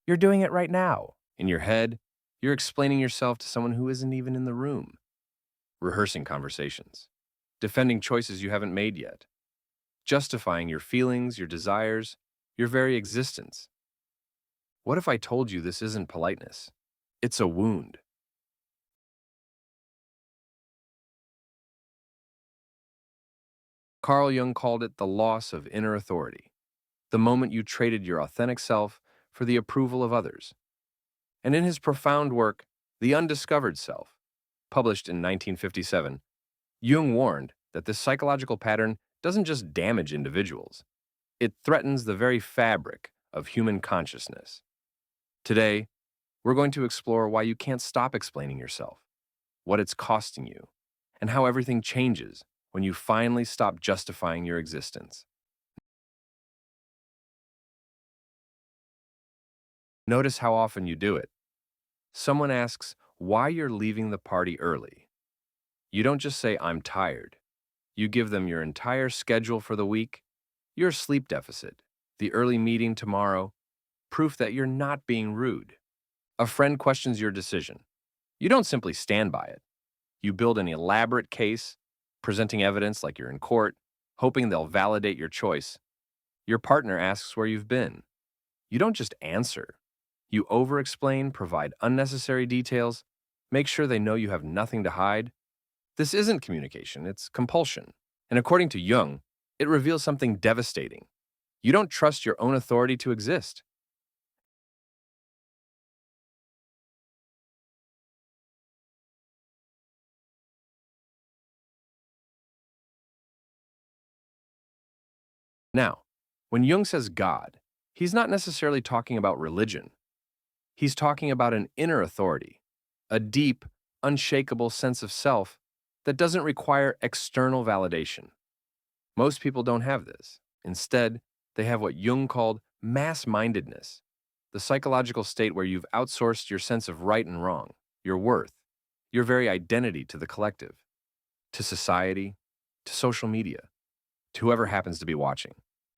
You're doing it right now. In your head, you're explaining yourself to someone who isn't even in the room, rehearsing conversations, defending choices you haven't made yet, justifying your feelings, your desires, your very existence. What if I told you this isn't politeness? It's a wound. Carl Jung called it the loss of inner authority, the moment you traded your authentic self for the approval of others. And in his profound work, The Undiscovered Self, published in 1957, Jung warned that this psychological pattern doesn't just damage individuals, it threatens the very fabric of human consciousness. Today, we're going to explore why you can't stop explaining yourself, what it's costing you, and how everything changes when you finally stop justifying your existence. Notice how often you do it. Someone asks why you're leaving the party early. You don't just say, "I'm tired." You give them your entire schedule for the week, your sleep deficit, the early meeting tomorrow, proof that you're not being rude. A friend questions your decision. You don't simply stand by it. You build an elaborate case, presenting evidence like you're in court, hoping they'll validate your choice. Your partner asks where you've been. You don't just answer. You over-explain, provide unnecessary details, make sure they know you have nothing to hide. This isn't communication, it's compulsion. And according to Jung, it reveals something devastating. You don't trust your own authority to exist. Now, when Jung says God, he's not necessarily talking about religion. He's talking about an inner authority, a deep, unshakable sense of self that doesn't require external validation. Most people don't have this. Instead, they have what Jung called mass-mindedness, the psychological state where you've outsourced your sense of right and wrong, your worth, your very identity to the collective, to society, to social media, to whoever happens to be watching.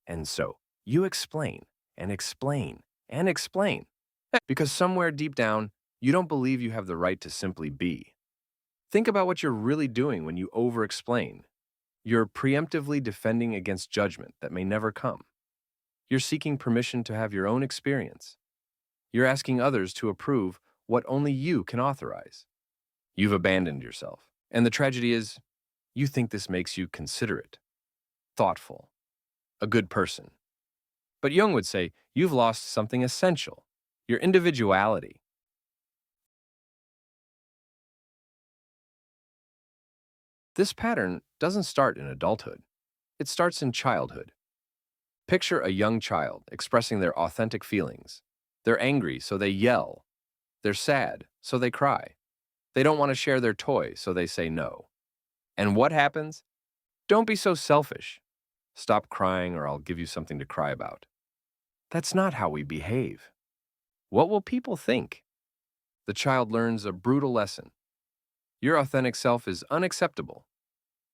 And so, you explain and explain and explain because somewhere deep down, you don't believe you have the right to simply be. Think about what you're really doing when you over-explain. You're preemptively defending against judgment that may never come. You're seeking permission to have your own experience. You're asking others to approve what only you can authorize. You've abandoned yourself. And the tragedy is, you think this makes you considerate, thoughtful, a good person. But Jung would say you've lost something essential, your individuality. This pattern doesn't start in adulthood. It starts in childhood. Picture a young child expressing their authentic feelings. They're angry, so they yell. They're sad, so they cry. They don't want to share their toy, so they say no. And what happens? Don't be so selfish. Stop crying or I'll give you something to cry about. That's not how we behave. What will people think? The child learns a brutal lesson. Your authentic self is unacceptable.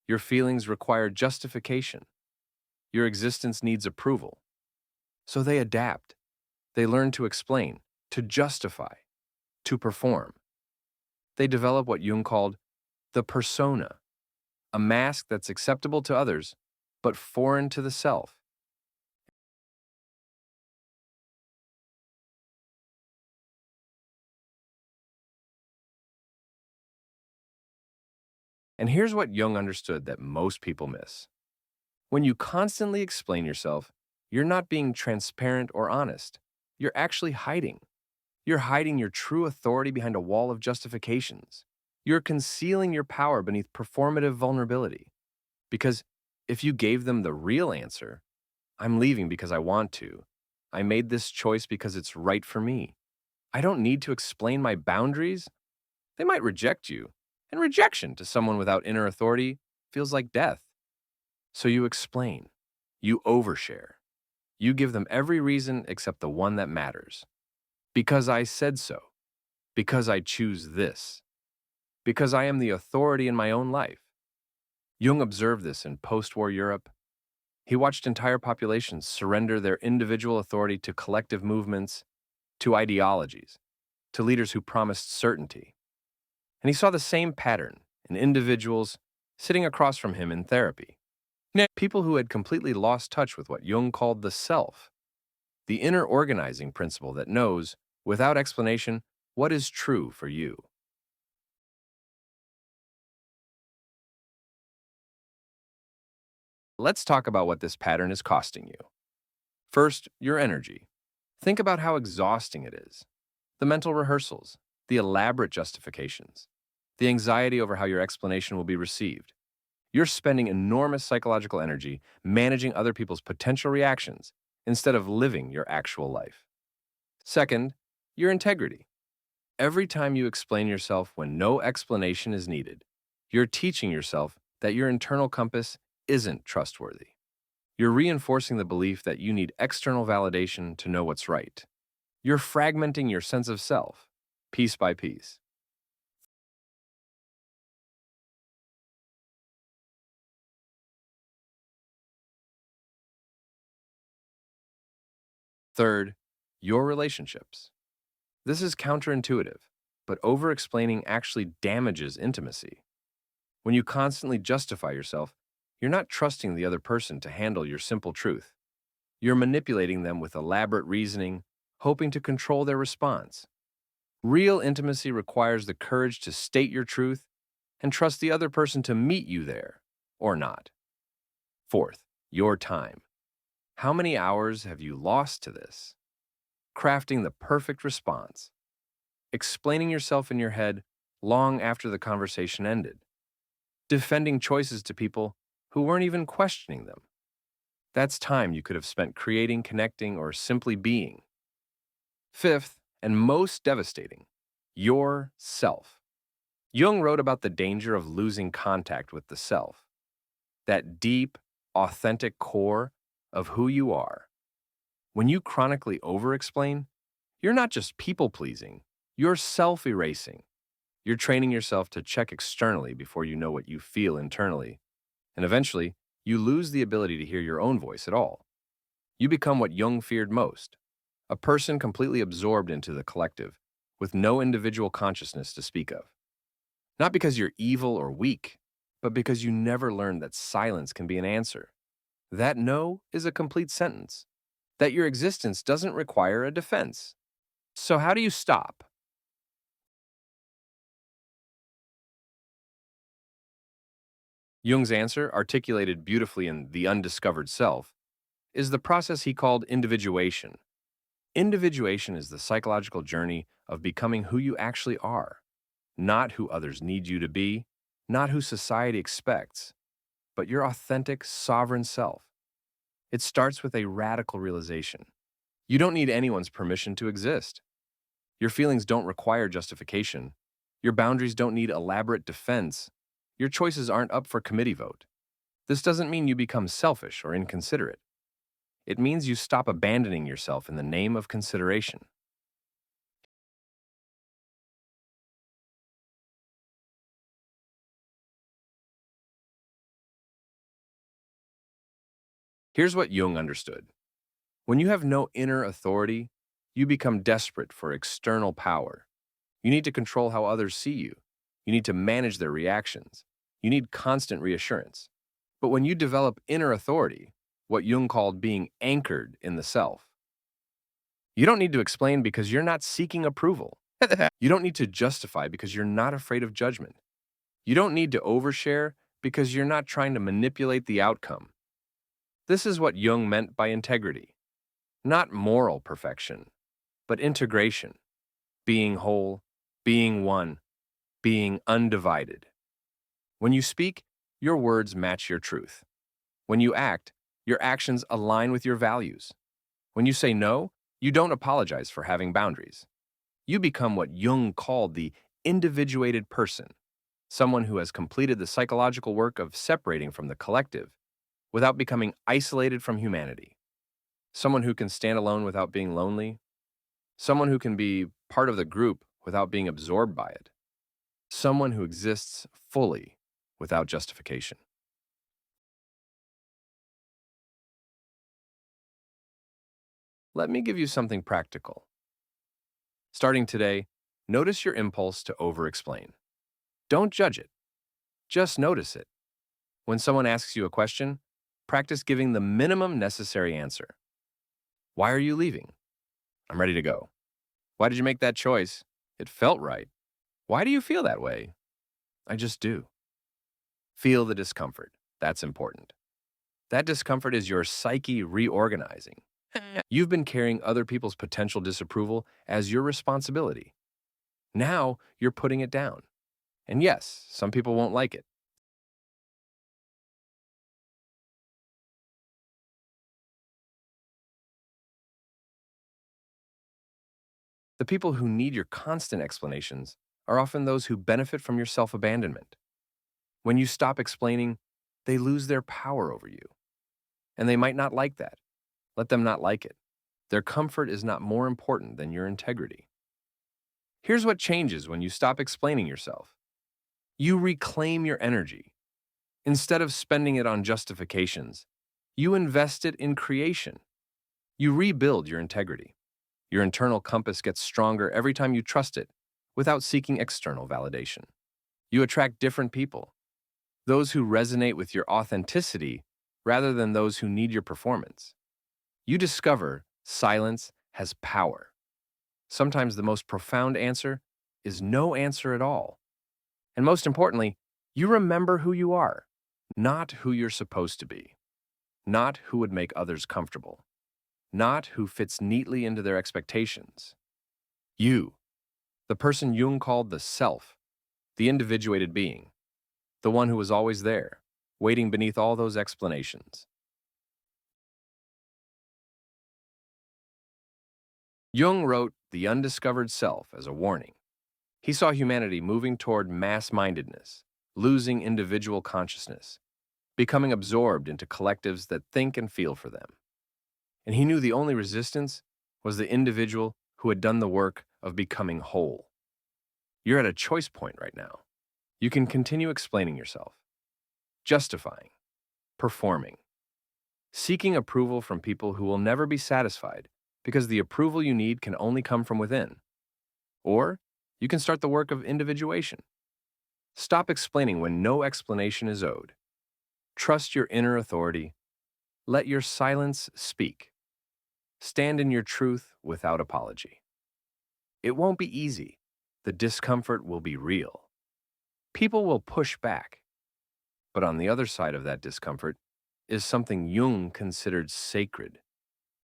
Your feelings require justification. Your existence needs approval. So they adapt. They learn to explain, to justify, to perform. They develop what Jung called the persona, a mask that's acceptable to others, but foreign to the self. And here's what Jung understood that most people miss. When you constantly explain yourself, you're not being transparent or honest. You're actually hiding. You're hiding your true authority behind a wall of justifications. You're concealing your power beneath performative vulnerability. Because if you gave them the real answer, I'm leaving because I want to. I made this choice because it's right for me. I don't need to explain my boundaries. They might reject you. And rejection to someone without inner authority feels like death. So you explain. You overshare. You give them every reason except the one that matters. Because I said so. Because I choose this. Because I am the authority in my own life. Jung observed this in post-war Europe. He watched entire populations surrender their individual authority to collective movements, to ideologies, to leaders who promised certainty. And he saw the same pattern in individuals sitting across from him in therapy. People who had completely lost touch with what Jung called the self, the inner organizing principle that knows, without explanation, what is true for you. Let's talk about what this pattern is costing you. First, your energy. Think about how exhausting it is. The mental rehearsals, the elaborate justifications, the anxiety over how your explanation will be received. You're spending enormous psychological energy managing other people's potential reactions instead of living your actual life. Second, your integrity. Every time you explain yourself when no explanation is needed, you're teaching yourself that your internal compass isn't trustworthy. You're reinforcing the belief that you need external validation to know what's right. You're fragmenting your sense of self, piece by piece. Third, your relationships. This is counterintuitive, but over-explaining actually damages intimacy. When you constantly justify yourself, you're not trusting the other person to handle your simple truth. You're manipulating them with elaborate reasoning, hoping to control their response. Real intimacy requires the courage to state your truth and trust the other person to meet you there, or not. Fourth, your time. How many hours have you lost to this? Crafting the perfect response, explaining yourself in your head long after the conversation ended, defending choices to people who weren't even questioning them. That's time you could have spent creating, connecting, or simply being. Fifth, and most devastating, your self. Jung wrote about the danger of losing contact with the self, that deep, authentic core of who you are. When you chronically over-explain, you're not just people-pleasing, you're self-erasing. You're training yourself to check externally before you know what you feel internally. And eventually, you lose the ability to hear your own voice at all. You become what Jung feared most, a person completely absorbed into the collective, with no individual consciousness to speak of. Not because you're evil or weak, but because you never learned that silence can be an answer. That no is a complete sentence. That your existence doesn't require a defense. So how do you stop? Jung's answer, articulated beautifully in The Undiscovered Self, is the process he called individuation. Individuation is the psychological journey of becoming who you actually are, not who others need you to be, not who society expects, but your authentic, sovereign self. It starts with a radical realization. You don't need anyone's permission to exist. Your feelings don't require justification. Your boundaries don't need elaborate defense. Your choices aren't up for committee vote. This doesn't mean you become selfish or inconsiderate. It means you stop abandoning yourself in the name of consideration. Here's what Jung understood. When you have no inner authority, you become desperate for external power. You need to control how others see you. You need to manage their reactions. You need constant reassurance. But when you develop inner authority, what Jung called being anchored in the self, you don't need to explain because you're not seeking approval. You don't need to justify because you're not afraid of judgment. You don't need to overshare because you're not trying to manipulate the outcome. This is what Jung meant by integrity. Not moral perfection, but integration. Being whole, being one, being undivided. When you speak, your words match your truth. When you act, your actions align with your values. When you say no, you don't apologize for having boundaries. You become what Jung called the individuated person, someone who has completed the psychological work of separating from the collective without becoming isolated from humanity. Someone who can stand alone without being lonely. Someone who can be part of the group without being absorbed by it. Someone who exists fully without justification. Let me give you something practical. Starting today, notice your impulse to over-explain. Don't judge it, just notice it. When someone asks you a question, practice giving the minimum necessary answer. Why are you leaving? I'm ready to go. Why did you make that choice? It felt right. Why do you feel that way? I just do. Feel the discomfort. That's important. That discomfort is your psyche reorganizing. You've been carrying other people's potential disapproval as your responsibility. Now you're putting it down. And yes, some people won't like it. The people who need your constant explanations are often those who benefit from your self-abandonment. When you stop explaining, they lose their power over you. And they might not like that. Let them not like it. Their comfort is not more important than your integrity. Here's what changes when you stop explaining yourself. You reclaim your energy. Instead of spending it on justifications, you invest it in creation. You rebuild your integrity. Your internal compass gets stronger every time you trust it without seeking external validation. You attract different people, those who resonate with your authenticity rather than those who need your performance. You discover silence has power. Sometimes the most profound answer is no answer at all. And most importantly, you remember who you are, not who you're supposed to be, not who would make others comfortable, not who fits neatly into their expectations. You, the person Jung called the self, the individuated being, the one who was always there, waiting beneath all those explanations. Jung wrote The Undiscovered Self as a warning. He saw humanity moving toward mass-mindedness, losing individual consciousness, becoming absorbed into collectives that think and feel for them. And he knew the only resistance was the individual who had done the work of becoming whole. You're at a choice point right now. You can continue explaining yourself, justifying, performing, seeking approval from people who will never be satisfied because the approval you need can only come from within. Or you can start the work of individuation. Stop explaining when no explanation is owed. Trust your inner authority. Let your silence speak. Stand in your truth without apology. It won't be easy. The discomfort will be real. People will push back. But on the other side of that discomfort is something Jung considered sacred.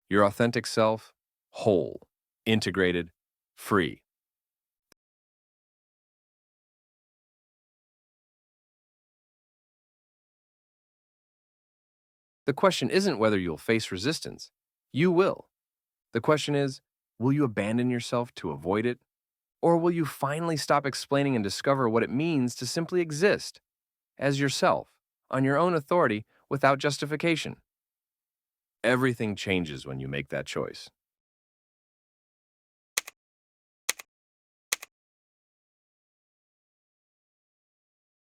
Your authentic self, whole, integrated, free. The question isn't whether you'll face resistance. You will. The question is, will you abandon yourself to avoid it? Or will you finally stop explaining and discover what it means to simply exist as yourself, on your own authority, without justification? Everything changes when you make that choice.